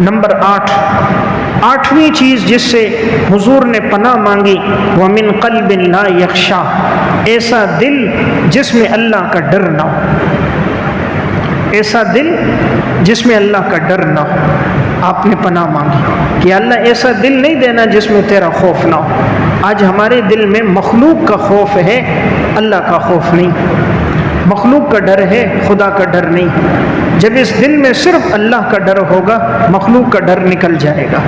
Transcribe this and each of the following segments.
Number 8، آٹھویں چیز جس سے حضور نے پناہ مانگی، وَمِن قَلْبٍ لَا يَخْشَى، ایسا دل جس میں اللہ کا ڈر نہ ہو، ایسا دل جس میں اللہ کا ڈر نہ ہو۔ آپ نے پناہ مانگی کہ اللہ ایسا دل نہیں دینا جس میں تیرا خوف نہ ہو۔ آج ہمارے دل میں مخلوق کا خوف ہے، اللہ کا خوف نہیں، مخلوق کا ڈر ہے، خدا کا ڈر نہیں۔ جب اس دل میں صرف اللہ کا ڈر ہوگا، مخلوق کا ڈر نکل جائے گا۔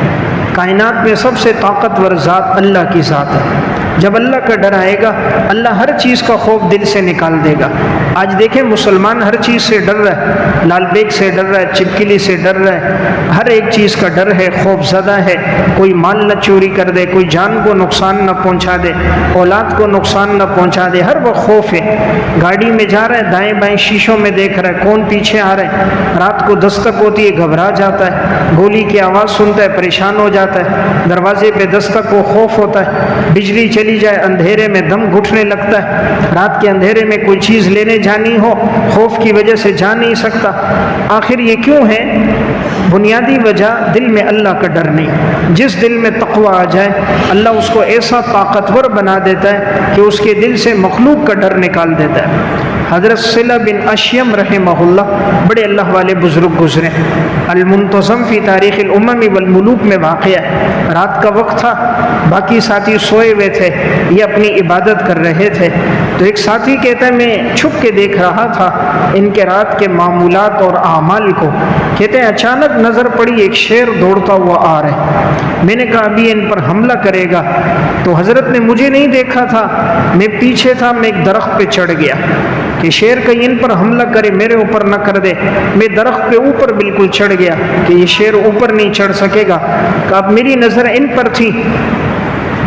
کائنات میں سب سے طاقتور ذات اللہ کی ذات ہے۔ جب اللہ کا ڈر آئے گا، اللہ ہر چیز کا خوف دل سے نکال دے گا۔ آج دیکھیں مسلمان ہر چیز سے ڈر رہا ہے، لال بیگ سے ڈر رہا ہے، چپکلی سے ڈر رہا ہے، ہر ایک چیز کا ڈر ہے، خوف زدہ ہے۔ کوئی مال نہ چوری کر دے، کوئی جان کو نقصان نہ پہنچا دے، اولاد کو نقصان نہ پہنچا دے، ہر وقت خوف ہے۔ گاڑی میں جا رہا ہے، دائیں بائیں شیشوں میں دیکھ رہا ہے کون پیچھے آ رہا ہے، رات کو دستک ہوتی ہے گھبرا جاتا ہے، گولی کی آواز سنتا ہے پریشان ہو جاتا ہے، دروازے پہ دستک کو خوف ہوتا ہے، بجلی چلی جائے اندھیرے میں دم گھٹنے لگتا ہے، رات کے اندھیرے میں کوئی چیز لینے جانی ہو خوف کی وجہ سے جا نہیں سکتا۔ آخر یہ کیوں ہے؟ بنیادی وجہ دل میں اللہ کا ڈر نہیں۔ جس دل میں تقوی آ جائے، اللہ اس کو ایسا طاقتور بنا دیتا ہے کہ اس کے دل سے مخلوق کا ڈر نکال دیتا ہے۔ حضرت صلہ بن اشیم رحمہ اللہ بڑے اللہ والے بزرگ گزرے، المنتظم فی تاریخ الامم والملوک میں واقع ہے۔ رات کا وقت تھا، باقی ساتھی سوئے ہوئے تھے، یہ اپنی عبادت کر رہے تھے، تو ایک ساتھی کہتا ہے میں چھپ کے دیکھ رہا تھا ان کے رات کے معمولات اور اعمال کو، کہتے ہیں اچانک نظر پڑی ایک شیر دوڑتا ہوا آ رہا ہے، میں نے کہا ابھی ان پر حملہ کرے گا، تو حضرت نے مجھے نہیں دیکھا تھا، میں پیچھے تھا، میں ایک درخت پہ چڑھ گیا کہ شیر کہیں ان پر حملہ کرے، میرے اوپر نہ کر دے۔ میں درخت پہ اوپر بالکل چڑھ گیا کہ یہ شیر اوپر نہیں چڑھ سکے گا، کہ اب میری نظر ان پر تھی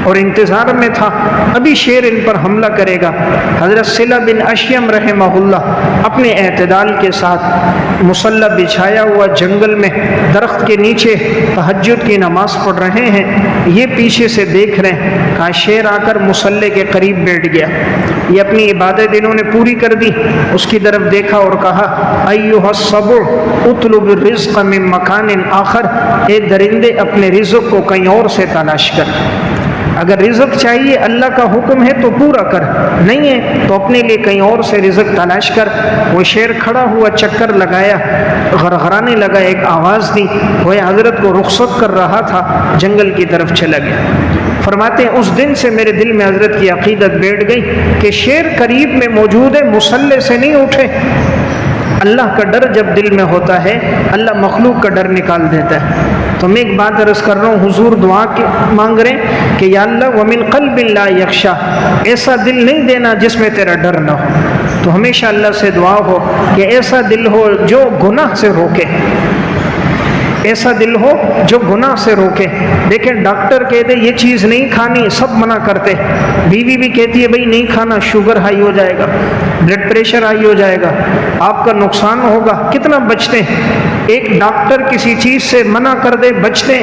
اور انتظار میں تھا ابھی شیر ان پر حملہ کرے گا۔ حضرت صلہ بن اشیم رحمہ اللہ اپنے اعتدال کے ساتھ مصلی بچھایا ہوا جنگل میں درخت کے نیچے تہجد کی نماز پڑھ رہے ہیں، یہ پیچھے سے دیکھ رہے ہیں، کہا شیر آ کر مصلی کے قریب بیٹھ گیا، یہ اپنی عبادت انہوں نے پوری کر دی، اس کی طرف دیکھا اور کہا ایھا السبع اطلب الرزق من مکان آخر، اے درندے اپنے رزق کو کہیں اور سے تلاش کر۔ اگر رزق چاہیے اللہ کا حکم ہے تو پورا کر، نہیں ہے تو اپنے لیے کہیں اور سے رزق تلاش کر۔ وہ شیر کھڑا ہوا چکر لگایا، غرغرانے لگا، ایک آواز دی، وہ حضرت کو رخصت کر رہا تھا، جنگل کی طرف چلا گیا۔ فرماتے ہیں اس دن سے میرے دل میں حضرت کی عقیدت بیٹھ گئی کہ شیر قریب میں موجود ہے، مصلی سے نہیں اٹھے۔ اللہ کا ڈر جب دل میں ہوتا ہے، اللہ مخلوق کا ڈر نکال دیتا ہے۔ تو میں ایک بات عرض کر رہا ہوں، حضور دعا مانگ رہے ہیں کہ یا اللہ وَمِن قَلْبٍ لَا يَخْشَى، ایسا دل نہیں دینا جس میں تیرا ڈر نہ ہو۔ تو ہمیشہ اللہ سے دعا ہو کہ ایسا دل ہو جو گناہ سے روکے، ایسا دل ہو جو گناہ سے روکے۔ دیکھیں ڈاکٹر کہتے یہ چیز نہیں کھانی، سب منع کرتے، بیوی بھی کہتی ہے بھئی نہیں کھانا، شوگر ہائی ہو جائے گا، بلڈ پریشر ہائی ہو جائے گا، آپ کا نقصان ہوگا، کتنا بچتے ہیں۔ ایک ڈاکٹر کسی چیز سے منع کر دے بچتے،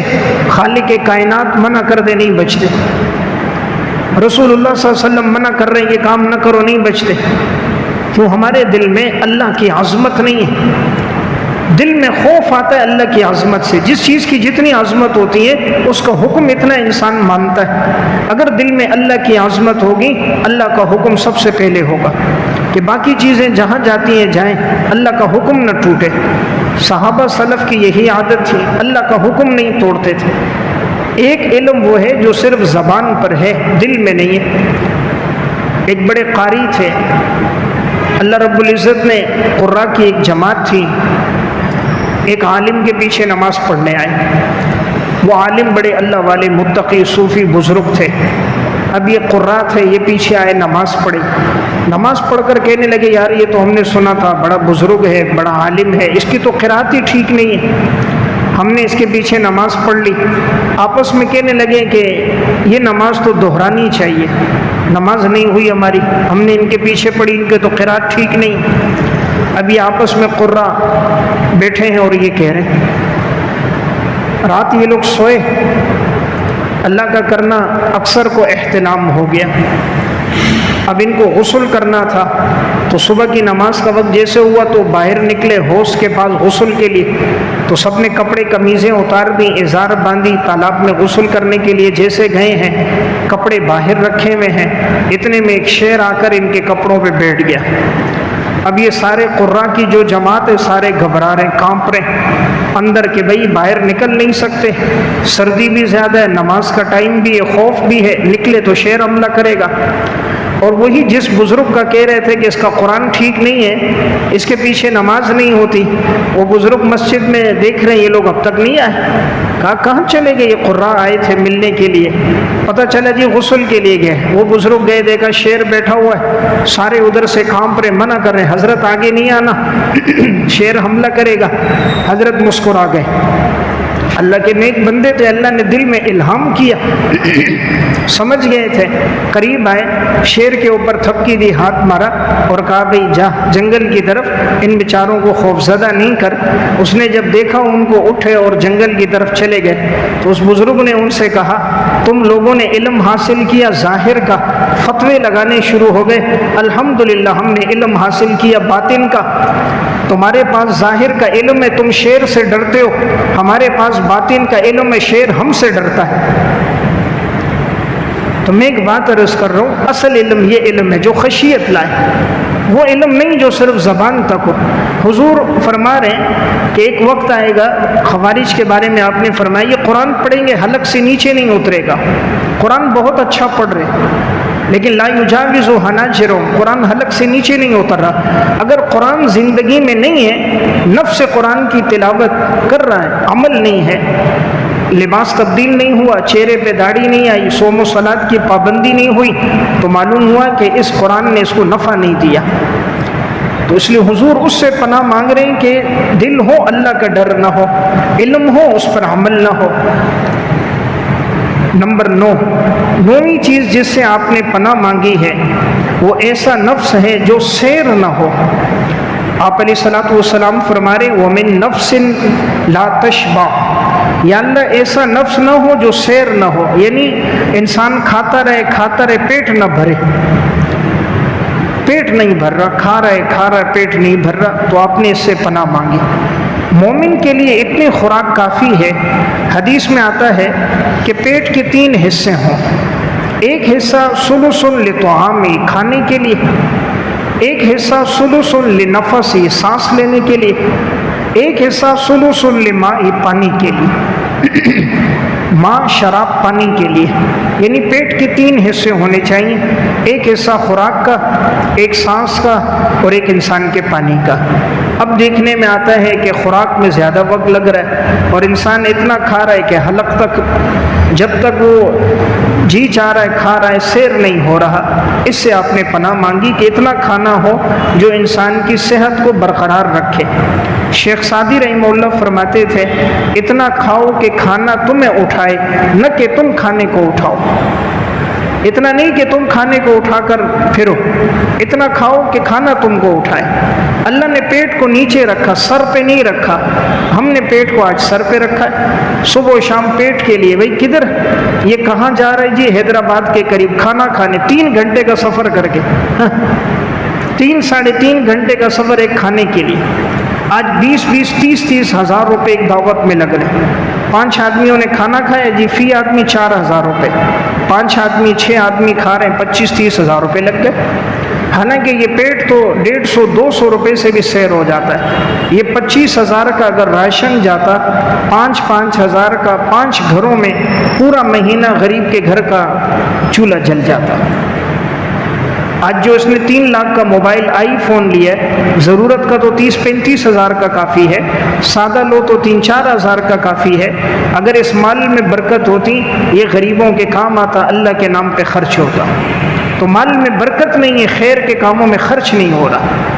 خالق کائنات منع کر دے نہیں بچتے، رسول اللہ صلی اللہ علیہ وسلم منع کر رہے ہیں یہ کام نہ کرو نہیں بچتے۔ کیوں؟ ہمارے دل میں اللہ کی عظمت نہیں ہے، دل میں خوف آتا ہے اللہ کی عظمت سے۔ جس چیز کی جتنی عظمت ہوتی ہے اس کا حکم اتنا انسان مانتا ہے۔ اگر دل میں اللہ کی عظمت ہوگی، اللہ کا حکم سب سے پہلے ہوگا کہ باقی چیزیں جہاں جاتی ہیں جائیں، اللہ کا حکم نہ ٹوٹے۔ صحابہ سلف کی یہی عادت تھی، اللہ کا حکم نہیں توڑتے تھے۔ ایک علم وہ ہے جو صرف زبان پر ہے، دل میں نہیں ہے۔ ایک بڑے قاری تھے، اللہ رب العزت نے قراء کی ایک جماعت تھی، ایک عالم کے پیچھے نماز پڑھنے آئے۔ وہ عالم بڑے اللہ والے متقی صوفی بزرگ تھے۔ اب یہ قراء تھے، یہ پیچھے آئے، نماز پڑھی، نماز پڑھ کر کہنے لگے یار یہ تو ہم نے سنا تھا بڑا بزرگ ہے، بڑا عالم ہے، اس کی تو قرات ہی ٹھیک نہیں ہے، ہم نے اس کے پیچھے نماز پڑھ لی۔ آپس میں کہنے لگے کہ یہ نماز تو دہرانی چاہیے، نماز نہیں ہوئی ہماری، ہم نے ان کے پیچھے پڑھی، ان کے تو قرات ٹھیک نہیں۔ اب یہ آپس میں قراء بیٹھے ہیں اور یہ کہہ رہے ہیں، رات یہ لوگ سوئے، اللہ کا کرنا اکثر کو احتلام ہو گیا، اب ان کو غسل کرنا تھا تو صبح کی نماز کا وقت جیسے ہوا تو باہر نکلے حوض کے پاس غسل کے لیے، تو سب نے کپڑے قمیضیں اتار دی، ازار باندھی، تالاب میں غسل کرنے کے لیے جیسے گئے ہیں، کپڑے باہر رکھے ہوئے ہیں، اتنے میں ایک شیر آ کر ان کے کپڑوں پہ بیٹھ گیا۔ اب یہ سارے قراء کی جو جماعت ہے سارے گھبرا رہے، کانپ رہے اندر کہ بھئی باہر نکل نہیں سکتے، سردی بھی زیادہ ہے، نماز کا ٹائم بھی ہے، خوف بھی ہے، نکلے تو شیر حملہ کرے گا۔ اور وہی جس بزرگ کا کہہ رہے تھے کہ اس کا قرآن ٹھیک نہیں ہے، اس کے پیچھے نماز نہیں ہوتی، وہ بزرگ مسجد میں دیکھ رہے ہیں یہ لوگ اب تک نہیں آئے۔ کہا کہاں چلے گئے؟ یہ قراء آئے تھے ملنے کے لیے، پتہ چلا جی غسل کے لیے گئے۔ وہ بزرگ گئے، دیکھا شیر بیٹھا ہوا ہے، سارے ادھر سے کانپ رہے، منع کر رہے ہیں حضرت آگے نہیں آنا، شیر حملہ کرے گا۔ حضرت مسکرا گئے۔ اللہ کے نیک بندے تھے، اللہ نے دل میں الہام کیا، سمجھ گئے تھے، قریب آئے، شیر کے اوپر تھپکی دی، ہاتھ مارا اور کہا بھئی جا جنگل کی طرف، ان بیچاروں کو خوف زدہ نہیں کر۔ اس نے جب دیکھا ان کو اٹھے اور جنگل کی طرف چلے گئے تو اس بزرگ نے ان سے کہا تم لوگوں نے علم حاصل کیا ظاہر کا، فتوے لگانے شروع ہو گئے، الحمدللہ ہم نے علم حاصل کیا باطن کا۔ تمہارے پاس ظاہر کا علم ہے، تم شیر سے ڈرتے ہو، ہمارے پاس باطن کا علم ہے، شیر ہم سے ڈرتا ہے۔ تو میں ایک بات عرض کر رہا ہوں، اصل علم یہ علم ہے جو خشیت لائے، وہ علم نہیں جو صرف زبان تک ہو۔ حضور فرما رہے ہیں کہ ایک وقت آئے گا، خوارج کے بارے میں آپ نے فرمایا یہ قرآن پڑھیں گے حلق سے نیچے نہیں اترے گا، قرآن بہت اچھا پڑھ رہے لیکن لا یجاوز حناجرہم، قرآن حلق سے نیچے نہیں اتر رہا۔ اگر قرآن زندگی میں نہیں ہے، نفس قرآن کی تلاوت کر رہا ہے، عمل نہیں ہے، لباس تبدیل نہیں ہوا، چہرے پہ داڑھی نہیں آئی، صوم و صلاۃ کی پابندی نہیں ہوئی، تو معلوم ہوا کہ اس قرآن نے اس کو نفع نہیں دیا۔ تو اس لیے حضور اس سے پناہ مانگ رہے ہیں کہ دل ہو اللہ کا ڈر نہ ہو، علم ہو اس پر عمل نہ ہو۔ نمبر 9ویں چیز جس سے آپ نے پناہ مانگی ہے وہ ایسا نفس ہے جو سیر نہ ہو۔ آپ علیہ الصلوۃ والسلام فرما رہے وَمِن نَفْسٍ لَا تَشْبَعُ، یا اللہ ایسا نفس نہ ہو جو سیر نہ ہو، یعنی انسان کھاتا رہے پیٹ نہ بھرے، پیٹ نہیں بھر رہا، کھا رہا ہے پیٹ نہیں بھر رہا، تو آپ نے اس سے پناہ مانگی۔ مومن کے لیے اتنی خوراک کافی ہے، حدیث میں آتا ہے کہ پیٹ کے 3 حصے ہوں، ایک حصہ ثلث لطعامی، کھانے کے لیے، ایک حصہ ثلث لنفسی، سانس لینے کے لیے، ایک حصہ ثلث لماء، پانی کے لیے، ماں شراب پانی کے لیے، یعنی پیٹ کے 3 حصے ہونے چاہیے، ایک حصہ خوراک کا، ایک سانس کا اور ایک انسان کے پانی کا۔ اب دیکھنے میں آتا ہے کہ خوراک میں زیادہ وقت لگ رہا ہے اور انسان اتنا کھا رہا ہے کہ حلق تک جب تک وہ جی چاہ رہا ہے کھا رہا ہے، سیر نہیں ہو رہا۔ اس سے آپ نے پناہ مانگی کہ اتنا کھانا ہو جو انسان کی صحت کو برقرار رکھے۔ شیخ سعدی رحمہ اللہ فرماتے تھے اتنا کھاؤ کہ کھانا تمہیں اٹھائے، نہ کہ تم کھانے کو اٹھاؤ۔ اتنا نہیں کہ تم کھانے کو اٹھا کر پھرو، اتنا کھاؤ کہ کھانا تم کو اٹھائے۔ اللہ نے پیٹ کو نیچے رکھا، سر پہ نہیں رکھا، ہم نے پیٹ کو آج سر پہ رکھا ہے، صبح و شام پیٹ کے لیے۔ بھئی کدھر یہ کہاں جا رہا ہے جی؟ حیدرآباد کے قریب کھانا کھانے، 3 گھنٹے کا سفر کر کے، 3 ساڑھے 3 گھنٹے کا سفر ایک کھانے کے لیے۔ آج 20-20 30-30 ہزار روپے ایک دعوت میں لگ رہے۔ 5 آدمیوں نے کھانا کھایا جی، فی آدمی 4,000 روپے، 5 آدمی 6 آدمی کھا رہے ہیں، 25-30 ہزار روپے لگ گئے۔ حالانکہ یہ پیٹ تو 150-200 روپے سے بھی سیر ہو جاتا ہے۔ یہ 25,000 کا اگر راشن جاتا، 5-5 ہزار کا 5 گھروں میں پورا مہینہ غریب کے گھر کا چولہا جل جاتا۔ آج جو اس نے 3 لاکھ کا موبائل آئی فون لیا ہے، ضرورت کا تو 30-35 ہزار کا کافی ہے، سادہ لو تو 3-4 ہزار کا کافی ہے۔ اگر اس مال میں برکت ہوتی، یہ غریبوں کے کام آتا، اللہ کے نام پہ خرچ ہوتا۔ تو مال میں برکت نہیں ہے، خیر کے کاموں میں خرچ نہیں ہو رہا۔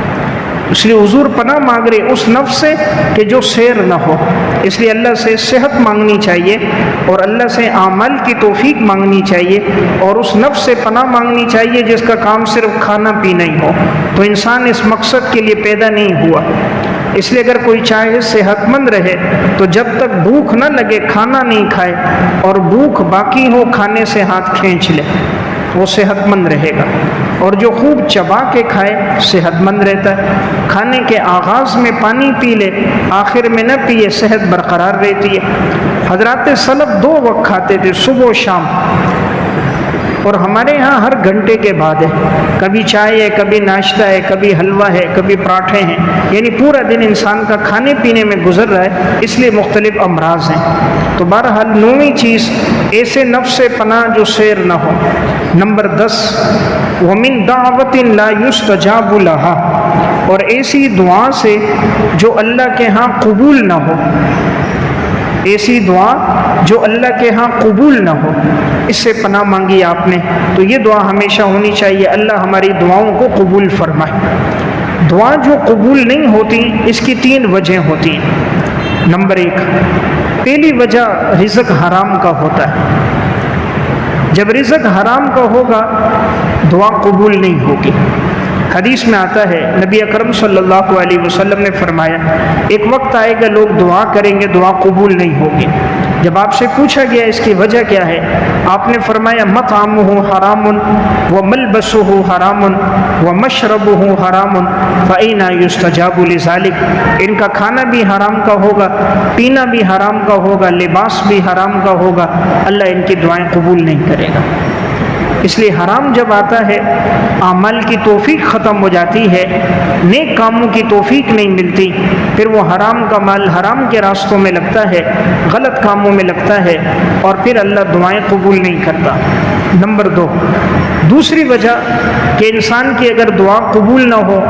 اس لیے حضور پناہ مانگ رہے اس نفس سے کہ جو سیر نہ ہو۔ اس لیے اللہ سے صحت مانگنی چاہیے اور اللہ سے اعمال کی توفیق مانگنی چاہیے، اور اس نفس سے پناہ مانگنی چاہیے جس کا کام صرف کھانا پینا ہی ہو۔ تو انسان اس مقصد کے لیے پیدا نہیں ہوا۔ اس لیے اگر کوئی چاہے صحت مند رہے تو جب تک بھوک نہ لگے کھانا نہیں کھائے، اور بھوک باقی ہو کھانے سے ہاتھ کھینچ لے، وہ صحت مند رہے گا۔ اور جو خوب چبا کے کھائے صحت مند رہتا ہے، کھانے کے آغاز میں پانی پی لے آخر میں نہ پیے صحت برقرار رہتی ہے۔ حضرات سلف 2 وقت کھاتے تھے، صبح و شام، اور ہمارے ہاں ہر گھنٹے کے بعد ہے، کبھی چائے ہے، کبھی ناشتہ ہے، کبھی حلوہ ہے، کبھی پراٹھے ہیں، یعنی پورا دن انسان کا کھانے پینے میں گزر رہا ہے، اس لیے مختلف امراض ہیں۔ تو بہرحال 9ویں چیز ایسے نفس سے پناہ جو سیر نہ ہو۔ نمبر 10 وَمِن دَعْوَةٍ لَا يُسْتَجَابُ لَهَا، اور ایسی دعا سے جو اللہ کے ہاں قبول نہ ہو، ایسی دعا جو اللہ کے ہاں قبول نہ ہو، اس سے پناہ مانگی آپ نے، تو یہ دعا ہمیشہ ہونی چاہیے، اللہ ہماری دعاؤں کو قبول فرمائے۔ دعا جو قبول نہیں ہوتی اس کی 3 وجہ ہوتی ہیں۔ نمبر 1، پہلی وجہ رزق حرام کا ہوتا ہے۔ جب رزق حرام کا ہوگا دعا قبول نہیں ہوگی۔ حدیث میں آتا ہے نبی اکرم صلی اللہ علیہ وسلم نے فرمایا ایک وقت آئے گا لوگ دعا کریں گے دعا قبول نہیں ہوگی۔ جب آپ سے پوچھا گیا اس کی وجہ کیا ہے، آپ نے فرمایا مطعمہ حرام وملبسہ حرام ومشربہ حرام فأنی یستجاب لذلک، ان کا کھانا بھی حرام کا ہوگا، پینا بھی حرام کا ہوگا، لباس بھی حرام کا ہوگا، اللہ ان کی دعائیں قبول نہیں کرے گا۔ اس لیے حرام جب آتا ہے اعمال کی توفیق ختم ہو جاتی ہے، نیک کاموں کی توفیق نہیں ملتی، پھر وہ حرام کا مال حرام کے راستوں میں لگتا ہے، غلط کاموں میں لگتا ہے، اور پھر اللہ دعائیں قبول نہیں کرتا۔ نمبر 2، دوسری وجہ کہ انسان کی اگر دعا قبول نہ ہو،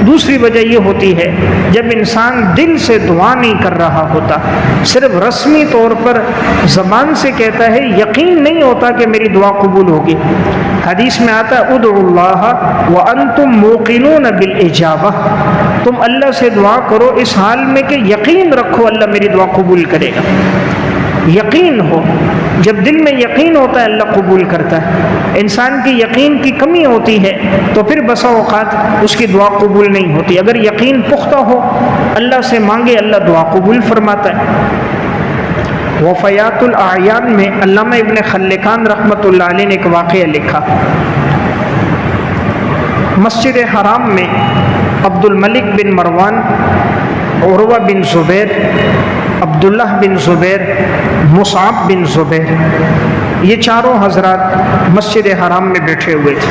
دوسری وجہ یہ ہوتی ہے جب انسان دل سے دعا نہیں کر رہا ہوتا، صرف رسمی طور پر زبان سے کہتا ہے، یقین نہیں ہوتا کہ میری دعا قبول ہوگی۔ حدیث میں آتا ہے ادعوا اللہ وانتم موقنون بالاجابہ، تم اللہ سے دعا کرو اس حال میں کہ یقین رکھو اللہ میری دعا قبول کرے گا۔ یقین ہو، جب دل میں یقین ہوتا ہے اللہ قبول کرتا ہے۔ انسان کی یقین کی کمی ہوتی ہے تو پھر بسا اوقات اس کی دعا قبول نہیں ہوتی۔ اگر یقین پختہ ہو اللہ سے مانگے اللہ دعا قبول فرماتا ہے۔ وفیات الاعیان میں علامہ ابن خلکان رحمۃ اللہ علیہ نے ایک واقعہ لکھا۔ مسجد حرام میں عبد الملک بن مروان، عروہ بن زبیر، عبداللہ بن زبیر، مصعب بن زبیر، یہ چاروں حضرات مسجد حرام میں بیٹھے ہوئے تھے۔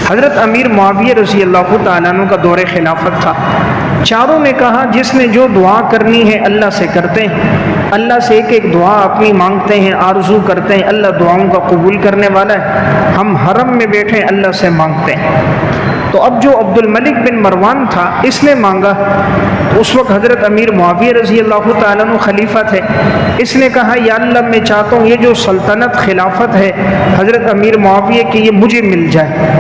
حضرت امیر معاویہ رضی اللہ تعالیٰ عنہ کا دور خلافت تھا۔ چاروں نے کہا جس نے جو دعا کرنی ہے اللہ سے کرتے ہیں، اللہ سے ایک ایک دعا اپنی مانگتے ہیں، آرزو کرتے ہیں، اللہ دعاؤں کا قبول کرنے والا ہے، ہم حرم میں بیٹھے ہیں اللہ سے مانگتے ہیں۔ تو اب جو عبد الملک بن مروان تھا اس نے مانگا، اس وقت حضرت امیر معاویہ رضی اللہ تعالیٰ عنہ خلیفہ تھے، اس نے کہا یا اللہ میں چاہتا ہوں یہ جو سلطنت خلافت ہے حضرت امیر معاویہ کی یہ مجھے مل جائے،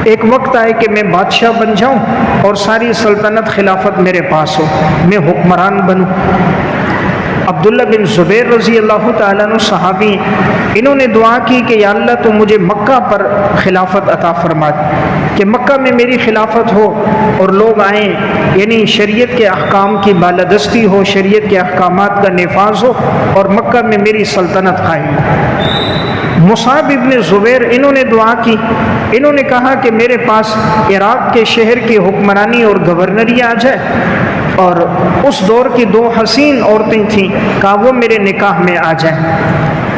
ایک وقت آئے کہ میں بادشاہ بن جاؤں اور ساری سلطنت خلافت میرے پاس ہو، میں حکمران بنوں۔ عبداللہ بن زبیر رضی اللہ تعالیٰ عنہ صحابی، انہوں نے دعا کی کہ یا اللہ تو مجھے مکہ پر خلافت عطا فرما دے، کہ مکہ میں میری خلافت ہو اور لوگ آئیں، یعنی شریعت کے احکام کی بالادستی ہو، شریعت کے احکامات کا نفاذ ہو اور مکہ میں میری سلطنت قائم ہو۔ مصعب ابن زبیر انہوں نے دعا کی، انہوں نے کہا کہ میرے پاس عراق کے شہر کی حکمرانی اور گورنری آ جائے، اور اس دور کی 2 حسین عورتیں تھیں، کہا وہ میرے نکاح میں آ جائیں۔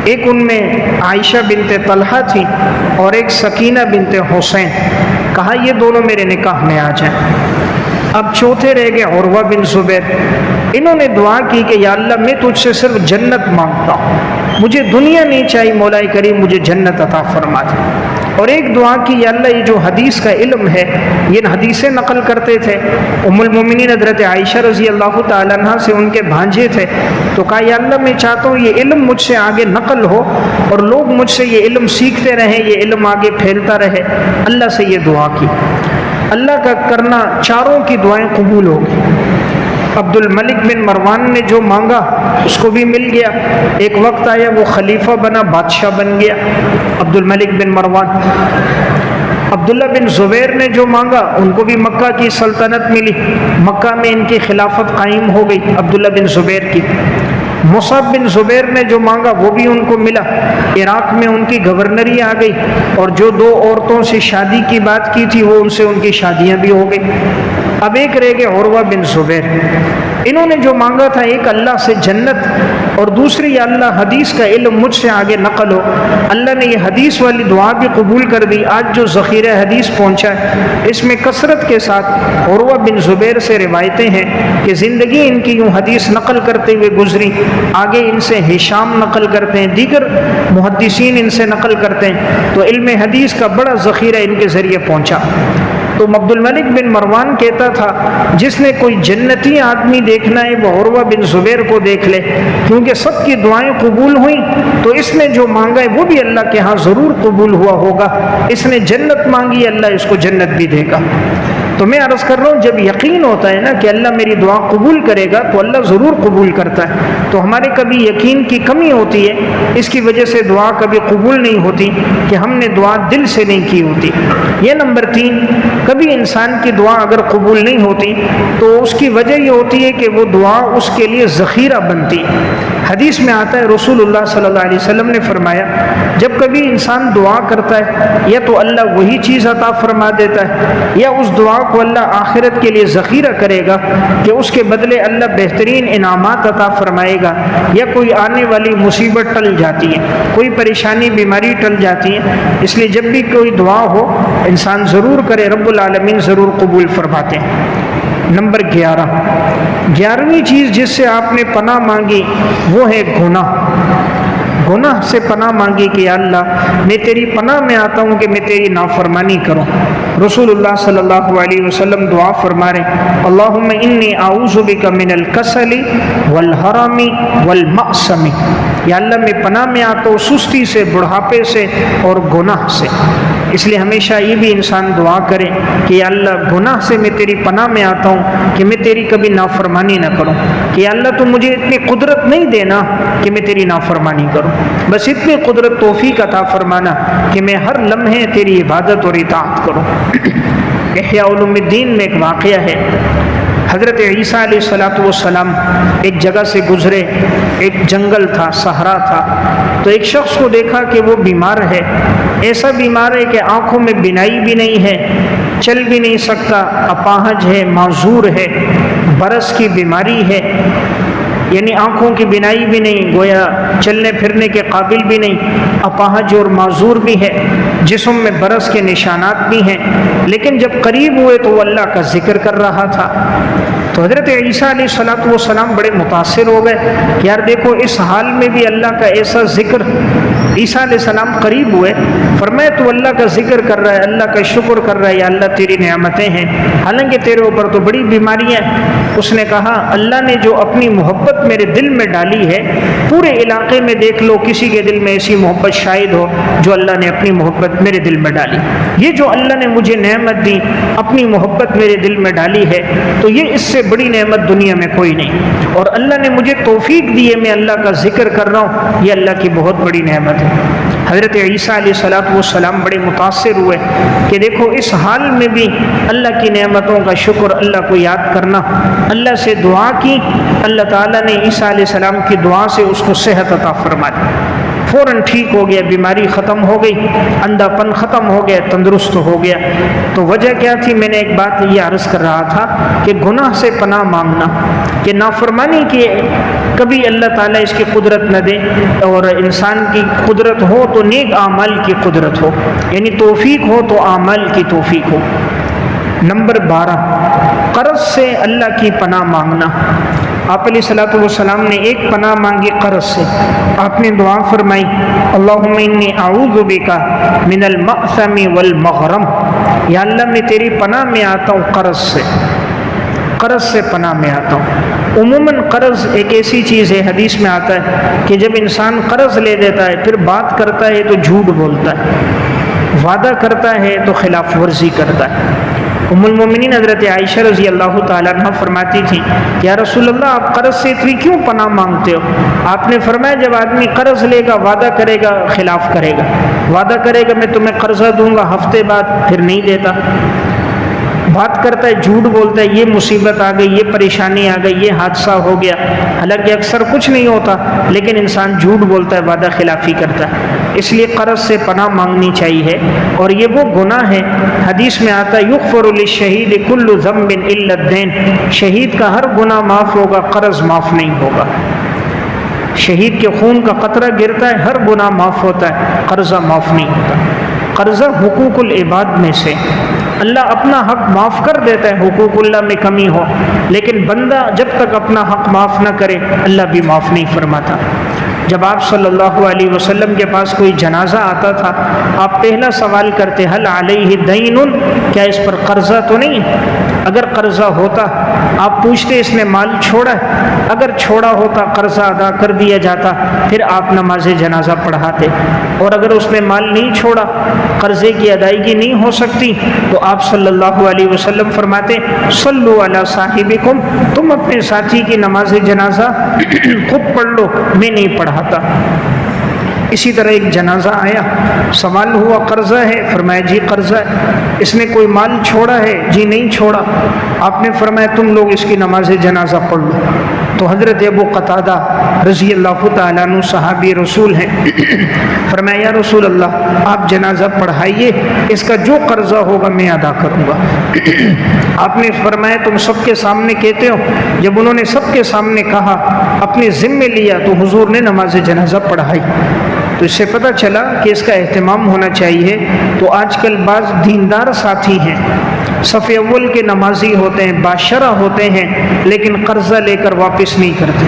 ایک ان میں عائشہ بنت طلحہ تھی اور ایک سکینہ بنت حسین، کہا یہ دونوں میرے نکاح میں آ جائیں۔ اب چوتھے رہ گئے عروہ بن زبیر، انہوں نے دعا کی کہ یا اللہ میں تجھ سے صرف جنت مانگتا ہوں، مجھے دنیا نہیں چاہیے، مولا کریم مجھے جنت عطا فرما دے۔ اور ایک دعا کی یا اللہ یہ جو حدیث کا علم ہے، یہ حدیثیں نقل کرتے تھے ام المومنین حضرت عائشہ رضی اللہ تعالیٰ عنہ سے، ان کے بھانجے تھے، تو کہا یا اللہ میں چاہتا ہوں یہ علم مجھ سے آگے نقل ہو اور لوگ مجھ سے یہ علم سیکھتے رہیں، یہ علم آگے پھیلتا رہے۔ اللہ سے یہ دعا کی، اللہ کا کرنا چاروں کی دعائیں قبول ہو گئی۔ عبد الملک بن مروان نے جو مانگا اس کو بھی مل گیا، ایک وقت آیا وہ خلیفہ بنا، بادشاہ بن گیا عبد الملک بن مروان۔ عبداللہ بن زبیر نے جو مانگا ان کو بھی مکہ کی سلطنت ملی، مکہ میں ان کی خلافت قائم ہو گئی عبداللہ بن زبیر کی۔ مصعب بن زبیر نے جو مانگا وہ بھی ان کو ملا، عراق میں ان کی گورنری آ گئی، اور جو 2 عورتوں سے شادی کی بات کی تھی وہ ان سے ان کی شادیاں بھی ہو گئی۔ اب ایک رہ گئے عروہ بن زبیر، انہوں نے جو مانگا تھا ایک اللہ سے جنت، اور دوسری یا اللہ حدیث کا علم مجھ سے آگے نقل ہو۔ اللہ نے یہ حدیث والی دعا بھی قبول کر دی۔ آج جو ذخیرہ حدیث پہنچا ہے اس میں کثرت کے ساتھ عروہ بن زبیر سے روایتیں ہیں کہ زندگی ان کی یوں حدیث نقل کرتے ہوئے گزری، آگے ان سے ہشام نقل کرتے ہیں، دیگر محدثین ان سے نقل کرتے ہیں، تو علم حدیث کا بڑا ذخیرہ ان کے ذریعے پہنچا۔ تو عبد الملک بن مروان کہتا تھا جس نے کوئی جنتی آدمی دیکھنا ہے وہ عروہ بن زبیر کو دیکھ لے، کیونکہ سب کی دعائیں قبول ہوئیں تو اس نے جو مانگا ہے وہ بھی اللہ کے ہاں ضرور قبول ہوا ہوگا۔ اس نے جنت مانگی، اللہ اس کو جنت بھی دے گا۔ تو میں عرض کر رہا ہوں جب یقین ہوتا ہے نا کہ اللہ میری دعا قبول کرے گا تو اللہ ضرور قبول کرتا ہے۔ تو ہمارے کبھی یقین کی کمی ہوتی ہے، اس کی وجہ سے دعا کبھی قبول نہیں ہوتی کہ ہم نے دعا دل سے نہیں کی ہوتی۔ یہ نمبر 3، کبھی انسان کی دعا اگر قبول نہیں ہوتی تو اس کی وجہ یہ ہوتی ہے کہ وہ دعا اس کے لیے ذخیرہ بنتی۔ حدیث میں آتا ہے رسول اللہ صلی اللہ علیہ وسلم نے فرمایا جب کبھی انسان دعا کرتا ہے یا تو اللہ وہی چیز عطا فرما دیتا ہے، یا اس دعا کو اللہ آخرت کے لیے ذخیرہ کرے گا کہ اس کے بدلے اللہ بہترین انعامات عطا فرمائے گا، یا کوئی آنے والی مصیبت ٹل جاتی ہے، کوئی پریشانی بیماری ٹل جاتی ہے۔ اس لیے جب بھی کوئی دعا ہو انسان ضرور کرے، رب العالمین ضرور قبول فرماتے ہیں۔ نمبر 11ویں چیز جس سے آپ نے پناہ مانگی وہ ہے گناہ سے پناہ مانگی کہ یا اللہ میں تیری پناہ میں آتا ہوں کہ میں تیری نافرمانی کروں۔ رسول اللہ صلی اللہ علیہ وسلم دعا فرما رہے اللہم انی اعوذ بک من الکسل والحرم والمأثم، یا اللہ میں پناہ میں آتا ہوں سستی سے، بڑھاپے سے اور گناہ سے۔ اس لیے ہمیشہ یہ بھی انسان دعا کرے کہ یا اللہ گناہ سے میں تیری پناہ میں آتا ہوں کہ میں تیری کبھی نافرمانی نہ کروں، کہ یا اللہ تو مجھے اتنی قدرت نہیں دینا کہ میں تیری نافرمانی کروں، بس اتنی قدرت توفیق عطا فرمانا کہ میں ہر لمحے تیری عبادت اور اطاعت کروں۔ احیاء علوم الدین میں ایک واقعہ ہے، حضرت عیسیٰ علیہ السلام ایک جگہ سے گزرے، ایک جنگل تھا، صحرا تھا، تو ایک شخص کو دیکھا کہ وہ بیمار ہے، ایسا بیمار ہے کہ آنکھوں میں بینائی بھی نہیں ہے، چل بھی نہیں سکتا، اپاہج ہے، معذور ہے، برس کی بیماری ہے، یعنی آنکھوں کی بینائی بھی نہیں، گویا چلنے پھرنے کے قابل بھی نہیں، اپاہج اور معذور بھی ہے، جسم میں برس کے نشانات بھی ہیں، لیکن جب قریب ہوئے تو وہ اللہ کا ذکر کر رہا تھا۔ تو حضرت عیسیٰ علیہ السلام بڑے متاثر ہو گئے کہ یار دیکھو اس حال میں بھی اللہ کا ایسا ذکر۔ عیسیٰ علیہ السلام قریب ہوئے، فرمایا تو اللہ کا ذکر کر رہا ہے، اللہ کا شکر کر رہا ہے، یا اللہ تیری نعمتیں ہیں، حالانکہ تیرے اوپر تو بڑی بیماریاں ہیں۔ اس نے کہا اللہ نے جو اپنی محبت میرے دل میں ڈالی ہے، پورے علاقے میں دیکھ لو کسی کے دل میں ایسی محبت شاید ہو جو اللہ نے اپنی محبت میرے دل میں ڈالی۔ یہ جو اللہ نے مجھے نعمت دی، اپنی محبت میرے دل میں ڈالی ہے، تو یہ اس سے بڑی نعمت دنیا میں کوئی نہیں، اور اللہ نے مجھے توفیق دی ہے میں اللہ کا ذکر کر رہا ہوں، یہ اللہ کی بہت بڑی نعمت ہے۔ حضرت عیسیٰ علیہ السلام بڑے متاثر ہوئے کہ دیکھو اس حال میں بھی اللہ کی نعمتوں کا شکر، اللہ کو یاد کرنا، اللہ سے دعا کی، اللہ تعالیٰ نے عیسیٰ علیہ السلام کی دعا سے اس کو صحت عطا فرما دی، فوراً ٹھیک ہو گیا، بیماری ختم ہو گئی، اندھا پن ختم ہو گیا، تندرست ہو گیا۔ تو وجہ کیا تھی؟ میں نے ایک بات یہ عرض کر رہا تھا کہ گناہ سے پناہ مانگنا، کہ نافرمانی کی کبھی اللہ تعالیٰ اس کی قدرت نہ دے، اور انسان کی قدرت ہو تو نیک اعمال کی قدرت ہو، یعنی توفیق ہو تو اعمال کی توفیق ہو۔ نمبر 12، قرض سے اللہ کی پناہ مانگنا۔ آپ علیہ الصلوۃ والسلام نے ایک پناہ مانگی قرض سے، آپ نے دعا فرمائی اللہم انی اعوذ بک من المأثم والمغرم، یا اللہ میں تیری پناہ میں آتا ہوں قرض سے پناہ میں آتا ہوں۔ عموماً قرض ایک ایسی چیز ہے، حدیث میں آتا ہے کہ جب انسان قرض لے دیتا ہے پھر بات کرتا ہے تو جھوٹ بولتا ہے، وعدہ کرتا ہے تو خلاف ورزی کرتا ہے۔ ام المومنین حضرت عائشہ رضی اللہ تعالیٰ عنہ فرماتی تھی یا رسول اللہ آپ قرض سے اتنی کیوں پناہ مانگتے ہو؟ آپ نے فرمایا جب آدمی قرض لے گا وعدہ کرے گا خلاف کرے گا، وعدہ کرے گا میں تمہیں قرضہ دوں گا، ہفتے بعد پھر نہیں دیتا۔ بات کرتا ہے جھوٹ بولتا ہے، یہ مصیبت آ گئی، یہ پریشانی آ گئی، یہ حادثہ ہو گیا، حالانکہ اکثر کچھ نہیں ہوتا، لیکن انسان جھوٹ بولتا ہے، وعدہ خلافی کرتا ہے۔ اس لیے قرض سے پناہ مانگنی چاہیے، اور یہ وہ گناہ ہے، حدیث میں آتا ہے یغفر للشہید کل ذنب الا الدین، شہید کا ہر گناہ معاف ہوگا، قرض معاف نہیں ہوگا۔ شہید کے خون کا قطرہ گرتا ہے، ہر گناہ معاف ہوتا ہے، قرضہ معاف نہیں ہوتا۔ قرضہ حقوق العباد میں سے، اللہ اپنا حق معاف کر دیتا ہے حقوق اللہ میں کمی ہو، لیکن بندہ جب تک اپنا حق معاف نہ کرے اللہ بھی معاف نہیں فرماتا۔ جب آپ صلی اللہ علیہ وسلم کے پاس کوئی جنازہ آتا تھا، آپ پہلا سوال کرتے حل علیہ دین، کیا اس پر قرضہ تو نہیں؟ اگر قرضہ ہوتا آپ پوچھتے اس نے مال چھوڑا ہے، اگر چھوڑا ہوتا قرضہ ادا کر دیا جاتا، پھر آپ نماز جنازہ پڑھاتے، اور اگر اس نے مال نہیں چھوڑا، قرضے کی ادائیگی نہیں ہو سکتی، تو آپ صلی اللہ علیہ وسلم فرماتے صلو علی صاحبکم، تم اپنے ساتھی کی نماز جنازہ خود پڑھ لو، میں نہیں پڑھاتا۔ اسی طرح ایک جنازہ آیا، سوال ہوا قرضہ ہے؟ فرمایا جی قرضہ ہے۔ اس نے کوئی مال چھوڑا ہے؟ جی نہیں چھوڑا۔ آپ نے فرمایا تم لوگ اس کی نماز جنازہ پڑھ لو۔ تو حضرت ابو قتادہ رضی اللہ تعالیٰ عنہ صحابی رسول ہیں، فرمایا یا رسول اللہ آپ جنازہ پڑھائیے، اس کا جو قرضہ ہوگا میں ادا کروں گا۔ آپ نے فرمایا تم سب کے سامنے کہتے ہو؟ جب انہوں نے سب کے سامنے کہا، اپنے ذمے لیا، تو حضور نے نماز جنازہ پڑھائی۔ تو اس سے پتہ چلا کہ اس کا اہتمام ہونا چاہیے۔ تو آج کل بعض دیندار ساتھی ہیں، صف اول کے نمازی ہوتے ہیں، باشرہ ہوتے ہیں، لیکن قرضہ لے کر واپس نہیں کرتے،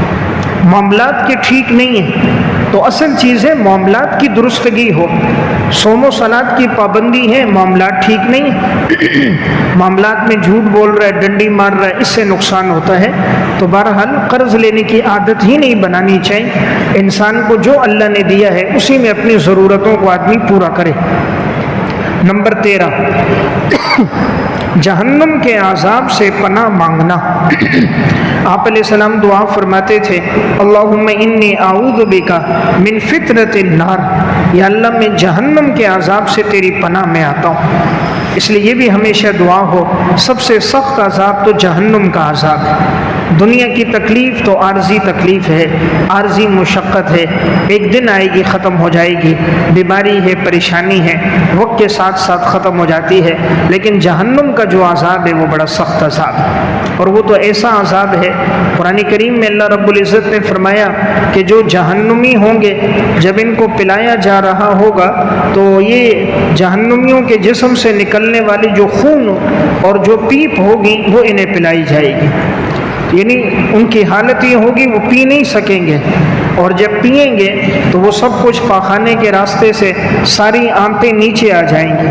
معاملات کے ٹھیک نہیں ہیں۔ تو اصل چیز ہے معاملات کی درستگی ہو، صوم و صلاۃ کی پابندی ہے، معاملات ٹھیک نہیں، معاملات میں جھوٹ بول رہا ہے، ڈنڈی مار رہا ہے، اس سے نقصان ہوتا ہے۔ تو بہرحال قرض لینے کی عادت ہی نہیں بنانی چاہیے، انسان کو جو اللہ نے دیا ہے اسی میں اپنی ضرورتوں کو آدمی پورا کرے۔ نمبر 13، جہنم کے عذاب سے پناہ مانگنا۔ آپ علیہ السلام دعا فرماتے تھے اللہم انی اعوذ بک من فتنۃ النار، یا اللہ میں جہنم کے عذاب سے تیری پناہ میں آتا ہوں۔ اس لیے یہ بھی ہمیشہ دعا ہو، سب سے سخت عذاب تو جہنم کا عذاب ہے۔ دنیا کی تکلیف تو عارضی تکلیف ہے، عارضی مشقت ہے، ایک دن آئے گی ختم ہو جائے گی، بیماری ہے، پریشانی ہے، وقت کے ساتھ ساتھ ختم ہو جاتی ہے، لیکن جہنم کا جو عذاب ہے وہ بڑا سخت عذاب ہے، اور وہ تو ایسا عذاب ہے، قرآن کریم میں اللہ رب العزت نے فرمایا کہ جو جہنمی ہوں گے جب ان کو پلایا جا رہا ہوگا تو یہ جہنمیوں کے جسم سے نکلنے والی جو خون اور جو پیپ ہوگی وہ انہیں پلائی جائے گی، یعنی ان کی حالت یہ ہوگی وہ پی نہیں سکیں گے، اور جب پئیں گے تو وہ سب کچھ پاخانے کے راستے سے ساری آنتیں نیچے آ جائیں گی۔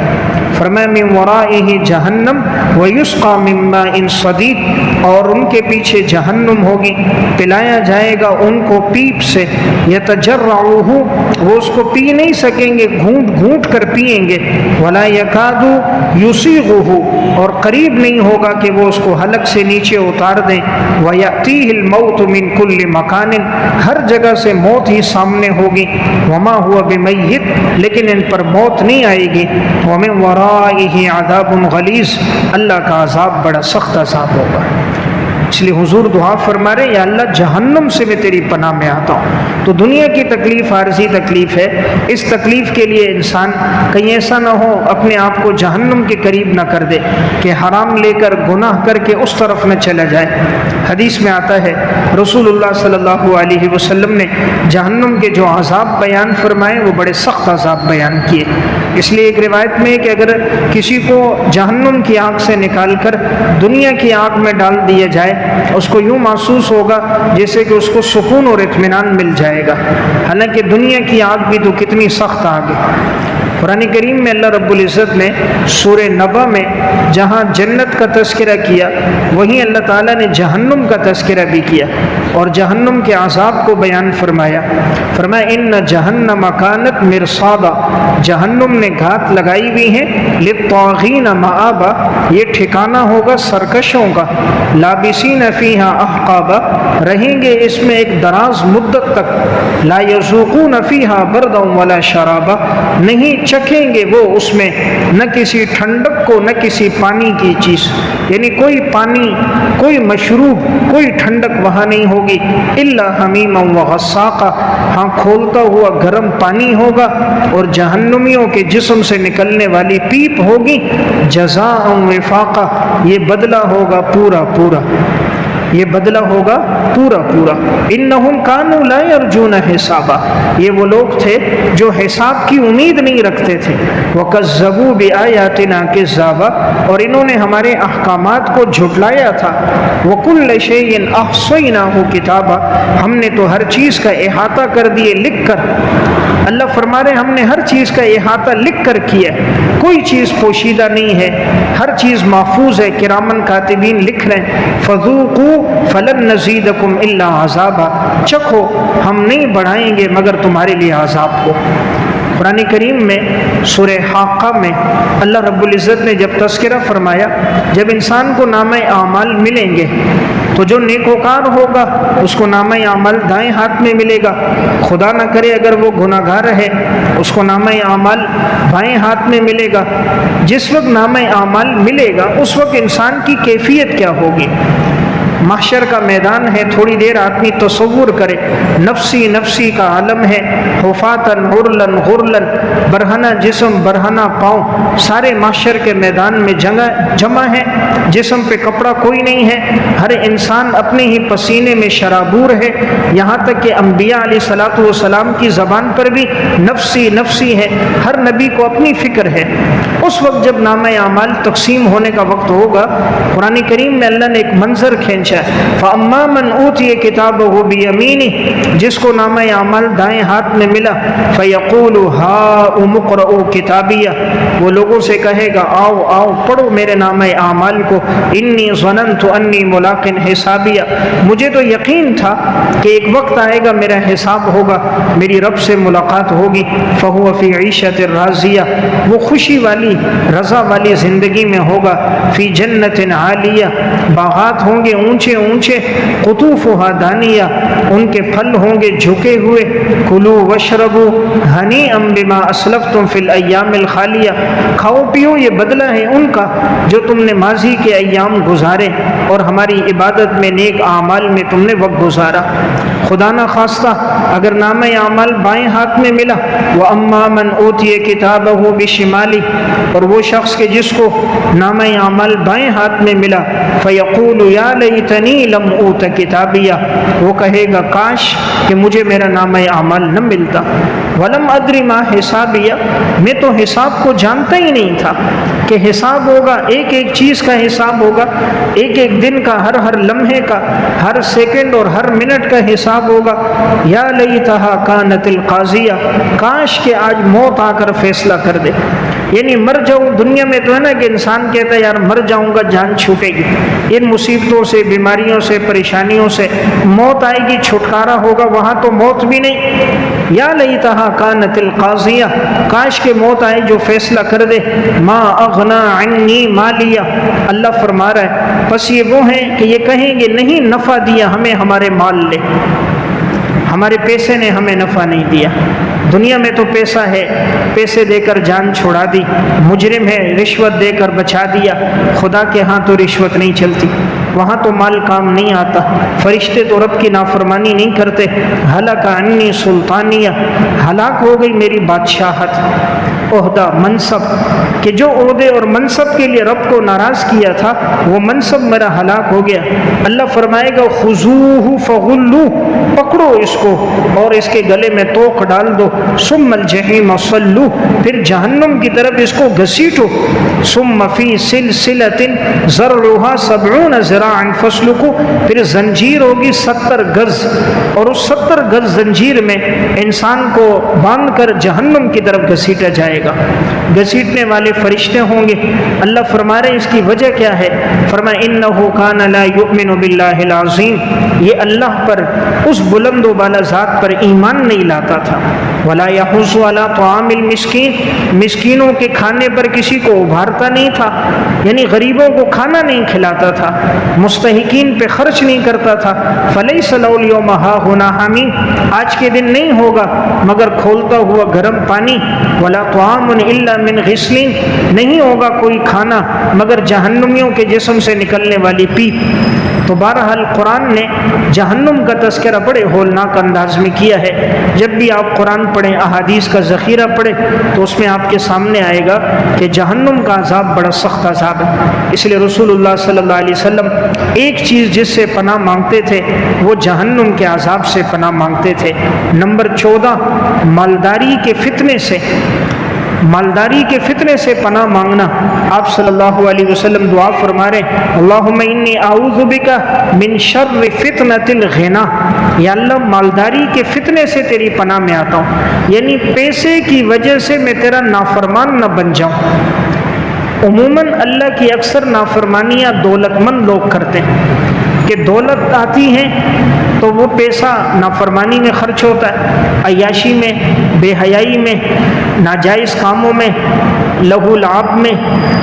فرمایا من ورائہ جہنم ویسقی من ماء صدید، اور ان کے پیچھے جہنم ہوگی، پلایا جائے گا ان کو پیپ سے، یتجرعہ، وہ اس کو پی نہیں سکیں گے، گھونٹ گھونٹ کر پئیں گے، ولا یکاد یسیغہ، اور قریب نہیں ہوگا کہ وہ اس کو حلق سے نیچے اتار دیں، ویأتیہ الموت من کل مکان، ہر جگہ سے موت ہی سامنے ہوگی، وما ہوا بمیت، لیکن ان پر موت نہیں آئے گی، ومن ورائہ عذاب غلیظ، اللہ کا عذاب بڑا سخت عذاب ہوگا۔ اس لیے حضور دعا فرما رہے یا اللہ جہنم سے میں تیری پناہ میں آتا ہوں۔ تو دنیا کی تکلیف عارضی تکلیف ہے، اس تکلیف کے لیے انسان کہیں ایسا نہ ہو اپنے آپ کو جہنم کے قریب نہ کر دے کہ حرام لے کر گناہ کر کے اس طرف نہ چلا جائے۔ حدیث میں آتا ہے رسول اللہ صلی اللہ علیہ وسلم نے جہنم کے جو عذاب بیان فرمائے وہ بڑے سخت عذاب بیان کیے۔ اس لیے ایک روایت میں کہ اگر کسی کو جہنم کی آگ سے نکال کر دنیا کی آگ میں ڈال دیا جائے، اس کو یوں محسوس ہوگا جیسے کہ اس کو سکون اور اطمینان مل جائے گا، حالانکہ دنیا کی آگ بھی تو کتنی سخت آگ ہے۔ قرآن کریم میں اللہ رب العزت نے سورہ نبا میں جہاں جنت کا تذکرہ کیا وہیں اللہ تعالیٰ نے جہنم کا تذکرہ بھی کیا اور جہنم کے عذاب کو بیان فرمایا۔ فرمایا ان جہنم کانت مرصادا، جہنم نے گھات لگائی ہوئی ہے، للطاغین مآبا، یہ ٹھکانہ ہوگا سرکشوں کا، لابسین فیہا احقابا، رہیں گے اس میں ایک دراز مدت تک، لا یذوقون فیہا بردا ولا شرابا، نہیں چکھیں گے وہ اس میں نہ کسی ٹھنڈک کو نہ کسی پانی کی چیز، یعنی کوئی پانی، کوئی مشروب، کوئی ٹھنڈک وہاں نہیں ہوگی، الا حمیما وغساقا، ہاں کھولتا ہوا گرم پانی ہوگا، اور جہنمیوں کے جسم سے نکلنے والی پیپ ہوگی، جزاء وفاقا، یہ بدلہ ہوگا پورا پورا، یہ بدلہ ہوگا پورا پورا۔ انہم کانوا لا یرجون حسابا، یہ وہ لوگ تھے جو حساب کی امید نہیں رکھتے تھے، وکذبوا بآیاتنا کذابا، اور انہوں نے ہمارے احکامات کو جھٹلایا تھا، وکل شیء احصیناہ کتابا، ہم نے تو ہر چیز کا احاطہ کر دیے لکھ کر۔ اللہ فرما رہے ہم نے ہر چیز کا احاطہ لکھ کر کیا، کوئی چیز پوشیدہ نہیں ہے، ہر چیز محفوظ ہے، کرامن کاتبین لکھ رہے ہیں۔ فذوقوا فلن نزیدکم الا عذابا، چکھو ہم نہیں بڑھائیں گے مگر تمہارے لیے عذاب کو۔ قرآن کریم میں سورہ حاقہ میں اللہ رب العزت نے جب تذکرہ فرمایا، جب انسان کو نامہ اعمال ملیں گے تو جو نیکوکار ہوگا اس کو نامہ اعمال دائیں ہاتھ میں ملے گا، خدا نہ کرے اگر وہ گناہ گار ہے اس کو نامہ اعمال بائیں ہاتھ میں ملے گا۔ جس وقت نامہ اعمال ملے گا اس وقت انسان کی کیفیت کیا ہوگی؟ محشر کا میدان ہے، تھوڑی دیر آدمی تصور کرے، نفسی نفسی کا عالم ہے، حفاتن غرلن غرلن، برہنہ جسم برہنہ پاؤں، سارے محشر کے میدان میں جمع ہے، جسم پہ کپڑا کوئی نہیں ہے، ہر انسان اپنے ہی پسینے میں شرابور ہے، یہاں تک کہ انبیاء علیہ الصلوۃ والسلام کی زبان پر بھی نفسی نفسی ہے، ہر نبی کو اپنی فکر ہے۔ اس وقت جب نامہ اعمال تقسیم ہونے کا وقت ہوگا، قرآن کریم میں اللہ نے ایک منظر کھینچا، فَأَمَّا مَنْ أُوتِيَ كِتَابَهُ بِيَمِينِهِ، جس کو نامہ اعمال دائیں ہاتھ میں ملا، فَيَقُولُ هَاؤُمُ اقْرَءُوا كِتَابِيَهْ، وہ لوگوں سے کہے گا آؤ آؤ پڑھو میرے نامہ اعمال کو، انی ظننت انی ملاق حسابیہ، مجھے تو یقین تھا کہ ایک وقت آئے گا میرا حساب ہوگا، میری رب سے ملاقات ہوگی، فَهُوَ فِي عِيشَةٍ رَاضِيَةٍ، وہ خوشی والی رضا والی زندگی میں ہوگا، فی جنت عالیہ، باغات ہوں گے اونچے اونچے، قطوفها دانیہ، ان کے پھل ہوں گے جھکے ہوئے، کلوا واشربوا ہنیئا بما اسلفتم فی الایام الخالیہ، کھاؤ پیو یہ بدلہ ہے ان کا جو تم نے ماضی کے ایام گزارے اور ہماری عبادت میں نیک اعمال میں تم نے وقت گزارا۔ خدا نہ خواستہ اگر نامہ اعمال بائیں ہاتھ میں ملا، وَأَمَّا مَنْ أُوتِيَ كِتَابَهُ بِشِمَالِهِ، اور وہ شخص کے جس کو نامہ اعمال بائیں ہاتھ میں ملا، فَيَقُولُ يَا لَيْتَنِي لَمْ أُوتَ كِتَابِيَهْ، وہ کہے گا کاش کہ مجھے میرا نامہ اعمال نہ ملتا، وَلَمْ أَدْرِ مَا حِسَابِيَهْ، میں تو حساب کو جانتا ہی نہیں تھا کہ حساب ہوگا، ایک ایک چیز کا حساب ہوگا، ایک ایک دن کا، ہر لمحے کا، ہر سیکنڈ اور ہر منٹ کا حساب ہوگا۔ یا لیتہا کانت القاضیہ، کاش کہ آج موت آ کر فیصلہ کر دے، یعنی مر جاؤں۔ دنیا میں تو ہے نا کہ انسان کہتا ہے یار مر جاؤں گا جان چھوٹے گی، ان مصیبتوں سے، بیماریوں سے، پریشانیوں سے موت آئے گی، چھٹکارا ہوگا، وہاں تو موت بھی نہیں۔ یا لیتہا کانت القاضیہ، کاش کہ موت آئے جو فیصلہ کر دے۔ ما اغنا عنی مالیہ، اللہ فرما رہا ہے بس یہ وہ ہیں کہ یہ کہیں گے نہیں نفع دیا ہمیں ہمارے مال نے، ہمارے پیسے نے ہمیں نفع نہیں دیا۔ دنیا میں تو پیسہ ہے، پیسے دے کر جان چھڑا دی، مجرم ہے رشوت دے کر بچا دیا، خدا کے ہاں تو رشوت نہیں چلتی، وہاں تو مال کام نہیں آتا، فرشتے تو رب کی نافرمانی نہیں کرتے۔ ہلاک عنی سلطانیہ، ہلاک ہو گئی میری بادشاہت، عہدہ منصب، کہ جو عہدے اور منصب کے لیے رب کو ناراض کیا تھا وہ منصب میرا ہلاک ہو گیا۔ اللہ فرمائے گا خذوہ فغلوہ، پکڑو اس کو اور اس کے گلے میں توق ڈال دو، ثم الجحیم صلوہ، پھر جہنم کی طرف اس کو گھسیٹو، ثم فی سلسلۃ ذرعها 70 ذراعا فاسلکوہ، پھر زنجیر ہوگی 70 گز، اور اس 70 گز زنجیر میں انسان کو باندھ کر جہنم کی طرف گھسیٹا جائے گا۔ گھسیٹنے والے فرشتے ہوں گے۔ اللہ فرما رہے اس کی وجہ کیا ہے؟ فرمایا انہ کان لا یؤمن باللہ العظیم، یہ اللہ پر، اس بلند و بالا ذات پر ایمان نہیں لاتا تھا۔ ولا یحض علی طعام المسکین، مسکینوں کے کھانے پر کسی کو ابھارتا نہیں تھا، یعنی غریبوں کو کھانا نہیں کھلاتا تھا، مستحقین پہ خرچ نہیں کرتا تھا۔ فلیس له اليوم ہاہنا حمیم، آج کے دن نہیں ہوگا مگر کھولتا ہوا گرم پانی، ولا طعام الا من غسلین، نہیں ہوگا کوئی کھانا مگر جہنمیوں کے جسم سے نکلنے والی پیپ۔ تو بہرحال قرآن نے جہنم کا تذکرہ بڑے ہولناک انداز میں کیا ہے۔ جب بھی آپ قرآن پڑھیں، احادیث کا ذخیرہ پڑھیں، تو اس میں آپ کے سامنے آئے گا کہ جہنم کا عذاب بڑا سخت عذاب ہے۔ اس لیے رسول اللہ صلی اللہ علیہ وسلم ایک چیز جس سے پناہ مانگتے تھے وہ جہنم کے عذاب سے پناہ مانگتے تھے۔ نمبر 14، مالداری کے فتنے سے، مالداری کے فتنے سے پناہ مانگنا۔ آپ صلی اللہ علیہ وسلم دعا فرما رہے ہیں، اللہم انی اعوذ بک من شر فتنۃ الغنا، یا اللہ مالداری کے فتنے سے تیری پناہ میں آتا ہوں، یعنی پیسے کی وجہ سے میں تیرا نافرمان نہ بن جاؤں۔ عموماً اللہ کی اکثر نافرمانیاں دولت مند لوگ کرتے ہیں کہ دولت آتی ہے تو وہ پیسہ نافرمانی میں خرچ ہوتا ہے، عیاشی میں، بے حیائی میں، ناجائز کاموں میں، لہو لعب میں،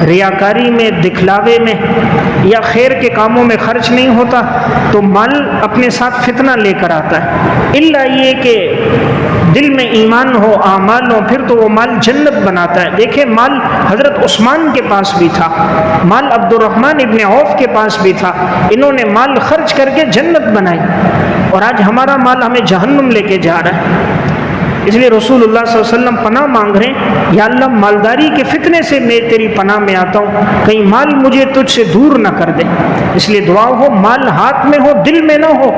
ریاکاری میں، دکھلاوے میں، یا خیر کے کاموں میں خرچ نہیں ہوتا تو مال اپنے ساتھ فتنہ لے کر آتا ہے۔ الا یہ کہ دل میں ایمان ہو، اعمال ہو، پھر تو وہ مال جنت بناتا ہے۔ دیکھیں مال حضرت عثمان کے پاس بھی تھا، مال عبد الرحمن ابن عوف کے پاس بھی تھا، انہوں نے مال خرچ کر کے جنت بنائی، اور آج ہمارا مال ہمیں جہنم لے کے جا رہا ہے۔ اس لیے رسول اللہ صلی اللہ علیہ وسلم پناہ مانگ رہے ہیں، یا اللہ مالداری کے فتنے سے میں تیری پناہ میں آتا ہوں، کہیں مال مجھے تجھ سے دور نہ کر دے۔ اس لیے دعا ہو مال ہاتھ میں ہو، دل میں نہ ہو۔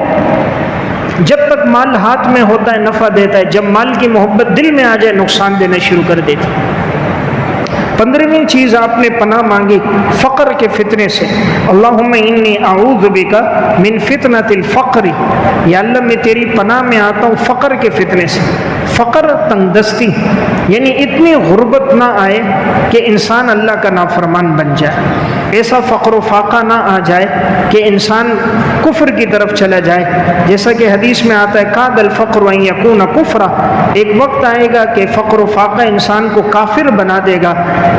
جب تک مال ہاتھ میں ہوتا ہے نفع دیتا ہے، جب مال کی محبت دل میں آ جائے نقصان دینا شروع کر دیتی۔ 15ویں چیز آپ نے پناہ مانگی فقر کے فتنے سے، اللہم انی اعوذ بک من فتنۃ الفقر، یا اللہ میں تیری پناہ میں آتا ہوں فقر کے فتنے سے۔ فقر تنگ دستی، یعنی اتنی غربت نہ آئے کہ انسان اللہ کا نافرمان بن جائے، ایسا فقر و فاقہ نہ آ جائے کہ انسان کفر کی طرف چلا جائے، جیسا کہ حدیث میں آتا ہے کاد الفقر ان یکون کفرا، ایک وقت آئے گا کہ فقر و فاقہ انسان کو کافر بنا دے گا۔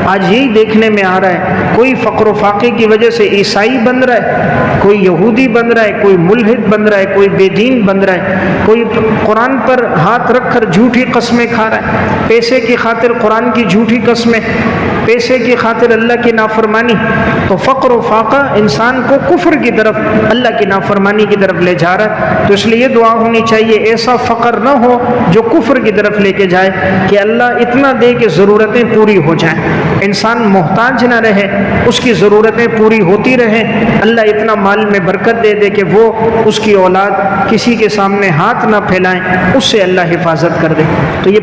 آج یہی دیکھنے میں آ رہا ہے، کوئی فقر و فاقے کی وجہ سے عیسائی بن رہا ہے، کوئی یہودی بن رہا ہے، کوئی ملحد بن رہا ہے، کوئی بے دین بن رہا ہے، کوئی قرآن پر ہاتھ رکھ کر جھوٹی قسمیں کھا رہا ہے، پیسے کی خاطر قرآن کی جھوٹی قسمیں، پیسے کی خاطر اللہ کی نافرمانی۔ تو فقر و فاقہ انسان کو کفر کی طرف، اللہ کی نافرمانی کی طرف لے جا رہا ہے۔ تو اس لیے یہ دعا ہونی چاہیے ایسا فقر نہ ہو جو کفر کی طرف لے کے جائے، کہ اللہ اتنا دے کہ ضرورتیں پوری ہو جائیں، انسان محتاج نہ رہے، اس کی ضرورتیں پوری ہوتی رہیں، اللہ اتنا مال میں برکت دے دے کہ وہ اس کی اولاد کسی کے سامنے ہاتھ نہ پھیلائیں، اس سے اللہ حفاظت کر دے۔ تو یہ